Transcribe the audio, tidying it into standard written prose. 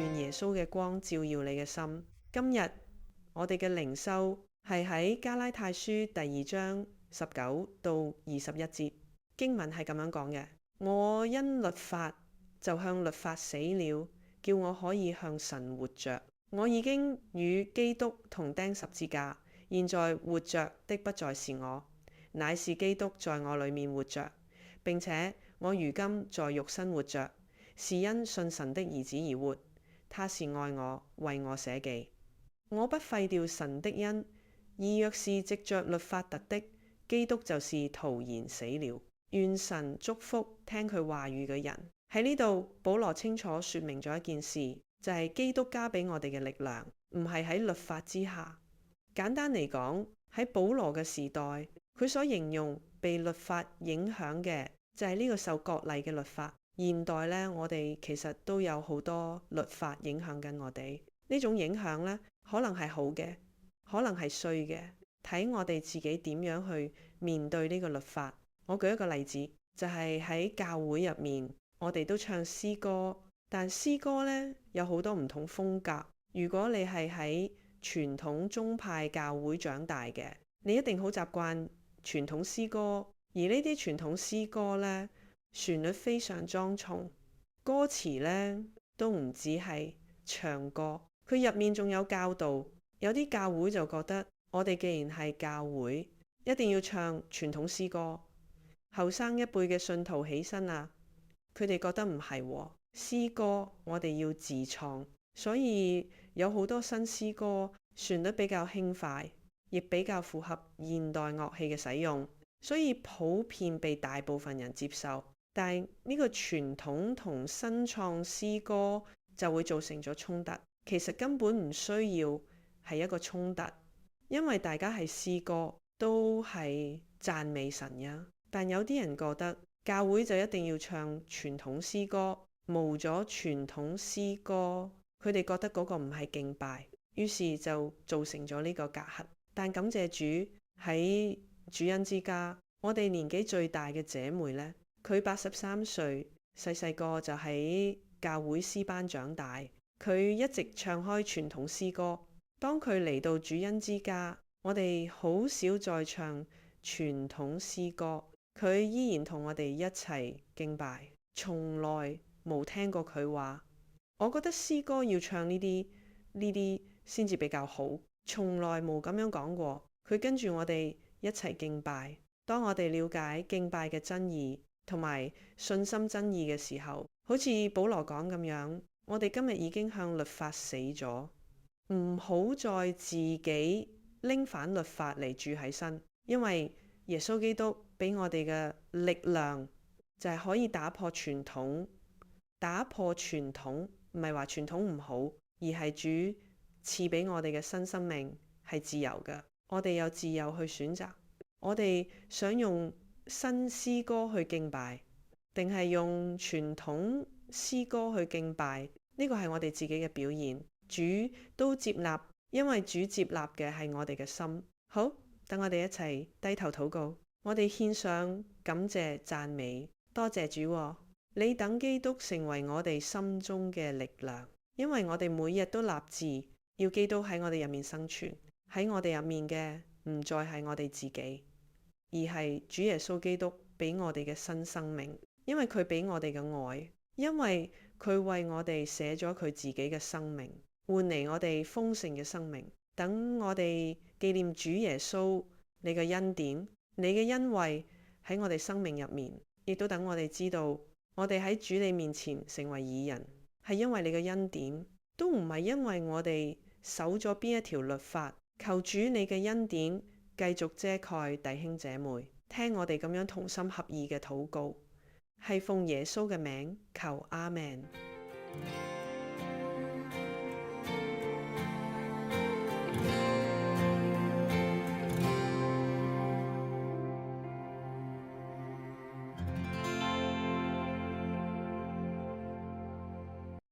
願耶穌嘅光照耀你嘅心。今日我哋嘅靈修係喺加拉太書第2章19到21節，經文係咁樣講嘅：我因律法就向律法死了，叫我可以向神活着。我已經與基督同釘十字架，現在活着的不再是我，乃是基督在我裡面活着。並且我如今在肉身活着，是因信神的兒子而活。他是愛我，為我捨己。我不廢掉神的恩，而若是藉着律法得的，基督就是徒然死了。願神祝福聽佢話語嘅人。喺呢度，保羅清楚說明咗一件事，就係基督加俾我哋嘅力量，唔係喺律法之下。簡單嚟講，喺保羅嘅時代，佢所形容被律法影響嘅就係呢個受割禮嘅律法。現代呢，我哋其實都有好多律法影響緊我哋。呢種影響呢，可能係好嘅，可能係衰嘅，睇我哋自己點樣去面對呢個律法。我舉一個例子，就係喺教會入面，我哋都唱詩歌，但詩歌呢，有好多唔同風格。如果你係喺傳統宗派教會長大嘅，你一定好習慣傳統詩歌。而呢啲傳統詩歌呢，旋律非常莊重，歌詞呢都唔止係唱歌，佢入面仲有教導。有啲教會就覺得，我哋既然係教會，一定要唱傳統詩歌。後生一輩嘅信徒起身啊，佢哋覺得唔係喎，詩歌我哋要自創，所以有好多新詩歌，旋律比較輕快，亦比較符合現代樂器嘅使用，所以普遍被大部分人接受。但係呢個傳統同新創詩歌就會造成咗衝突。其實根本唔需要係一個衝突，因為大家係詩歌，都係讚美神呀。但有啲人覺得教會就一定要唱傳統詩歌，冇咗傳統詩歌，佢哋覺得嗰個唔係敬拜，於是就造成咗呢個隔閡。但感謝主，喺主恩之家，我哋年紀最大嘅姐妹呢，佢83歲，細細個就喺教會詩班長大，佢一直唱開傳統詩歌。當佢嚟到主恩之家，我哋好少再唱傳統詩歌，佢依然同我哋一齊敬拜，從來冇聽過佢話，我覺得詩歌要唱呢啲先至比較好，從來冇咁樣講過。佢跟住我哋一齊敬拜。當我哋了解敬拜嘅真義同埋信心真義嘅時候，好似保羅講咁樣，我哋今日已經向律法死咗，唔好再自己拎返律法嚟住喺身，因為耶穌基督俾我哋嘅力量就係可以打破傳統。打破傳統唔係話傳統唔好，而係主賜俾我哋嘅新生命係自由嘅。我哋有自由去選擇，我哋想用新詩歌去敬拜，定係用傳統詩歌去敬拜，呢個係我哋自己嘅表現。主都接納，因為主接納嘅係我哋嘅心。好，等我哋一齊低頭禱告。我哋獻上感謝讚美，多謝主喎，你等基督成為我哋心中嘅力量，因為我哋每日都立志要基督喺我哋入面生存。喺我哋入面嘅唔再係我哋自己，而係主耶穌基督俾我哋嘅新生命，因為佢俾我哋嘅愛，因為佢為我哋寫咗佢自己嘅生命，換嚟我哋豐盛嘅生命。等我哋紀念主耶穌你嘅恩典，你嘅恩惠喺我哋生命入面，亦都等我哋知道，我哋喺主你面前成為義人，係因為你嘅恩典，都唔係因為我哋守咗邊一條律法。求主你嘅恩典繼續遮蓋弟兄姐妹，聽我哋咁樣同心合意嘅禱告，係奉耶穌嘅名求，阿們。